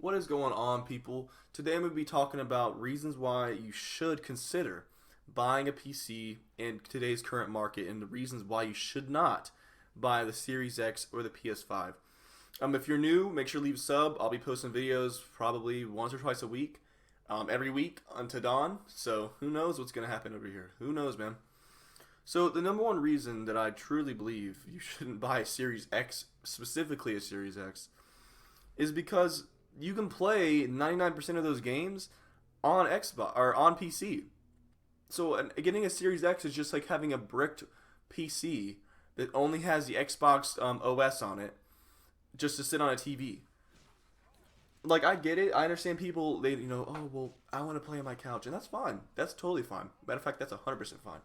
What is going on, people? Today I'm going to be talking about reasons why you should consider buying a PC in today's current market and the reasons why you should not buy the Series X or the PS5. If you're new, make sure to leave a sub. I'll be posting videos probably once or twice a week, every week until dawn. So who knows what's going to happen over here? Who knows, man? So the number one reason that I truly believe you shouldn't buy a Series X, specifically a Series X, is because you can play 99% of those games on Xbox or on PC. So getting a Series X is just like having a bricked PC that only has the Xbox OS on it, just to sit on a TV. Like, I get it. I understand people, oh, well, I want to play on my couch, and that's fine. That's totally fine. Matter of fact, that's 100% fine.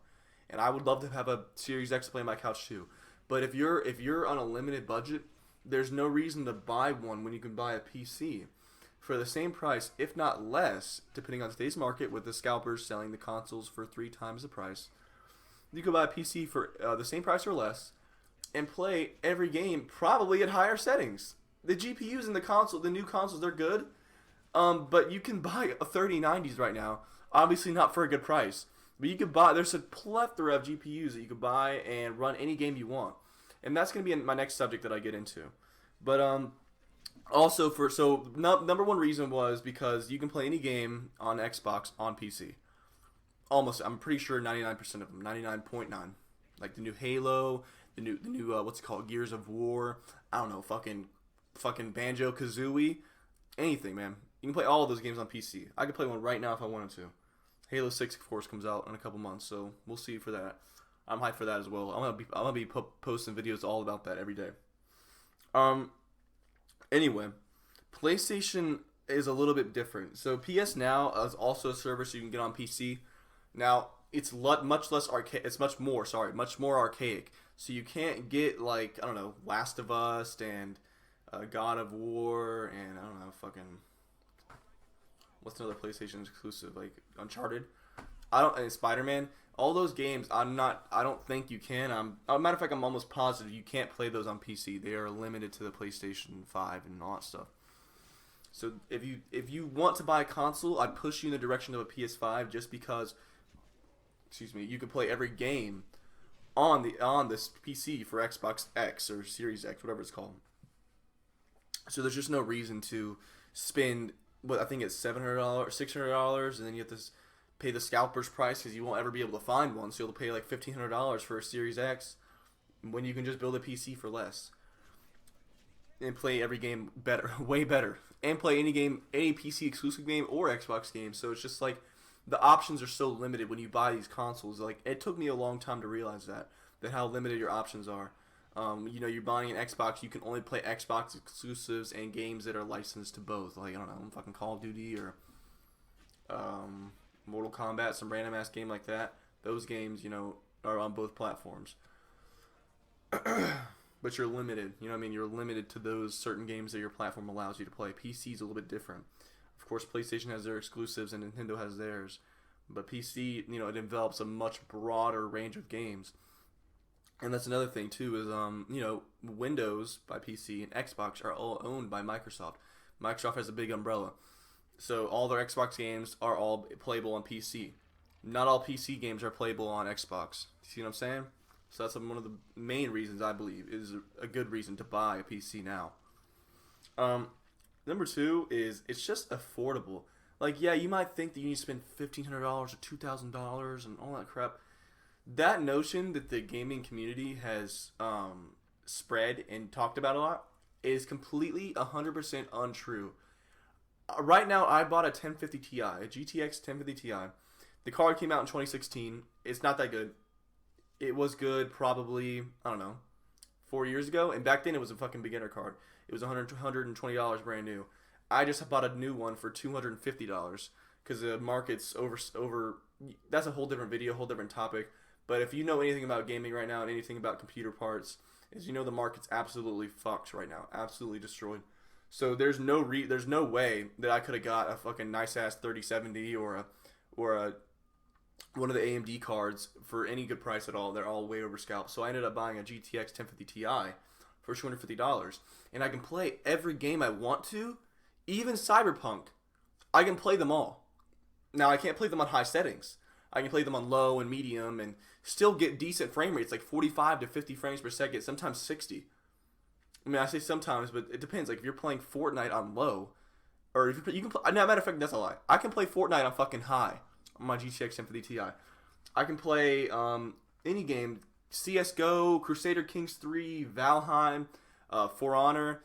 And I would love to have a Series X to play on my couch too. But if you're on a limited budget, there's no reason to buy one when you can buy a PC for the same price, if not less, depending on today's market, with the scalpers selling the consoles for 3 times the price. You could buy a PC for the same price or less and play every game probably at higher settings. The GPUs in the new consoles, they're good, but you can buy a 3090s right now. Obviously not for a good price, but you could buy. There's a plethora of GPUs that you could buy and run any game you want, and that's going to be my next subject that I get into. But also number one reason was because you can play any game on Xbox on PC. Almost, I'm pretty sure 99% of them, 99.9, like the new Halo, the new what's it called, Gears of War. I don't know, fucking Banjo-Kazooie, anything, man. You can play all of those games on PC. I could play one right now if I wanted to. Halo 6, of course, comes out in a couple months, so we'll see for that. I'm hyped for that as well. I'm gonna be posting videos all about that every day. Anyway, PlayStation is a little bit different. So PS Now is also a service you can get on PC. Now it's much less archaic. It's much more archaic. So you can't get, like, I don't know, Last of Us and God of War and I don't know, fucking what's another PlayStation exclusive, like Uncharted. And Spider-Man. All those games, I don't think you can. Matter of fact, I'm almost positive you can't play those on PC. They are limited to the PlayStation 5 and all that stuff. So if you want to buy a console, I'd push you in the direction of a PS5 just because, you can play every game on this PC for Xbox X or Series X, whatever it's called. So there's just no reason to spend what I think it's $700, $600, and then you have to pay the scalper's price because you won't ever be able to find one. So you'll pay like $1,500 for a Series X when you can just build a PC for less and play every game better, way better, and play any game, any PC exclusive game or Xbox game. So it's just like the options are so limited when you buy these consoles. Like, it took me a long time to realize that how limited your options are. You're buying an Xbox, you can only play Xbox exclusives and games that are licensed to both. Like, I don't know, fucking Call of Duty or Mortal Kombat, some random ass game like that. Those games, are on both platforms. But you're limited, You're limited to those certain games that your platform allows you to play. PC is a little bit different. Of course, PlayStation has their exclusives and Nintendo has theirs. But PC, it develops a much broader range of games. And that's another thing, too, is, Windows by PC and Xbox are all owned by Microsoft. Microsoft has a big umbrella. So all their Xbox games are all playable on PC. Not all PC games are playable on Xbox. See what I'm saying? So that's one of the main reasons, I believe, is a good reason to buy a PC now. Number 2 is it's just affordable. Like, yeah, you might think that you need to spend $1,500 or $2,000 and all that crap. That notion that the gaming community has spread and talked about a lot is completely 100% untrue. Right now, I bought a 1050 Ti, a GTX 1050 Ti. The card came out in 2016. It's not that good. It was good probably, I don't know, 4 years ago. And back then, it was a fucking beginner card. It was $120 brand new. I just bought a new one for $250 because the market's over. That's a whole different video, whole different topic. But if you know anything about gaming right now and anything about computer parts, is the market's absolutely fucked right now, absolutely destroyed. So there's no way that I could have got a fucking nice ass 3070 or a one of the AMD cards for any good price at all. They're all way over scalped. So I ended up buying a GTX 1050 Ti for $250, and I can play every game I want to Even Cyberpunk, I can play them all. Now, I can't play them on high settings. I can play them on low and medium and still get decent frame rates, like 45 to 50 frames per second, sometimes 60. I mean, I say sometimes, but it depends. Like, if you're playing Fortnite on low, or if you can play, no, matter of fact, that's a lie. I can play Fortnite on fucking high on my GTX 1050 Ti. I can play any game, CSGO, Crusader Kings 3, Valheim, For Honor,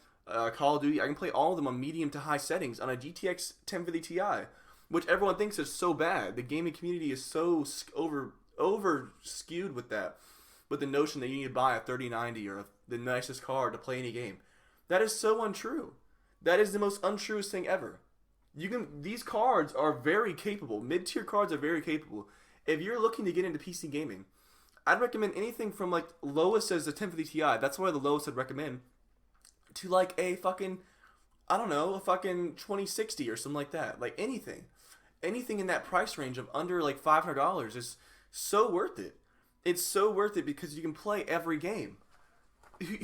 Call of Duty. I can play all of them on medium to high settings on a GTX 1050 Ti, which everyone thinks is so bad. The gaming community is so over skewed with that, with the notion that you need to buy a 3090 or the nicest card to play any game. That is so untrue. That is the most untruest thing ever. These cards are very capable. Mid-tier cards are very capable. If you're looking to get into PC gaming, I'd recommend anything from like lowest as the 1050 Ti. That's why the lowest I'd recommend, to like a fucking, I don't know, a fucking 2060 or something like that. Like anything in that price range of under like $500 is so worth it. It's so worth it because you can play every game.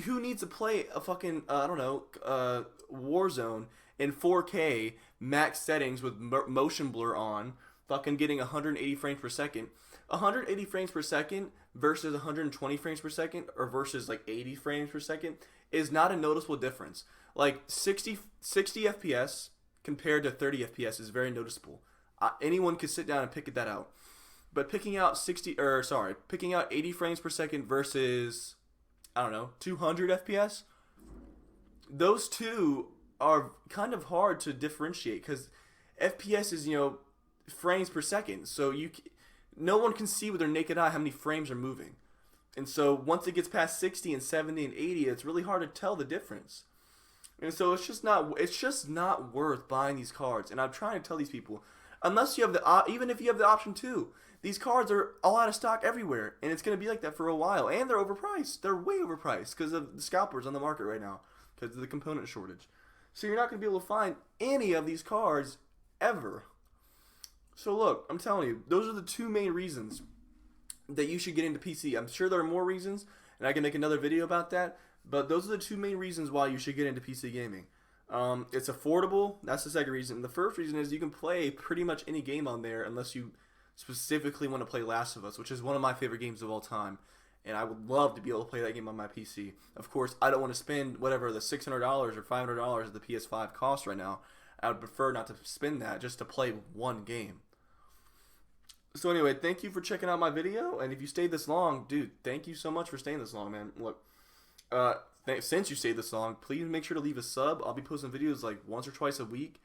Who needs to play a fucking, Warzone in 4K max settings with motion blur on, fucking getting 180 frames per second? 180 frames per second versus 120 frames per second, or versus like 80 frames per second, is not a noticeable difference. Like 60 FPS compared to 30 FPS is very noticeable. Anyone could sit down and pick that out. But picking out 80 frames per second versus, I don't know, 200 FPS, those two are kind of hard to differentiate because FPS is, frames per second. So no one can see with their naked eye how many frames are moving. And so once it gets past 60 and 70 and 80, it's really hard to tell the difference. And so it's just not worth buying these cards. And I'm trying to tell these people, unless you have even if you have the option to, these cards are all out of stock everywhere, and it's going to be like that for a while. And they're overpriced. They're way overpriced because of the scalpers on the market right now, because of the component shortage. So you're not going to be able to find any of these cards ever. So look, I'm telling you, those are the two main reasons that you should get into PC. I'm sure there are more reasons, and I can make another video about that, but those are the two main reasons why you should get into PC gaming. It's affordable. That's the second reason. The first reason is you can play pretty much any game on there unless you specifically want to play Last of Us, which is one of my favorite games of all time, and I would love to be able to play that game on my PC. Of course, I don't want to spend whatever the $600 or $500 the PS5 costs right now. I would prefer not to spend that just to play one game. So anyway, thank you for checking out my video, and if you stayed this long, dude, thank you so much for staying this long, man. Look, since you stayed this long, please make sure to leave a sub. I'll be posting videos like once or twice a week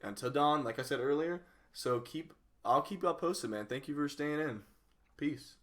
until dawn, like I said earlier. So I'll keep y'all posted, man. Thank you for staying in. Peace.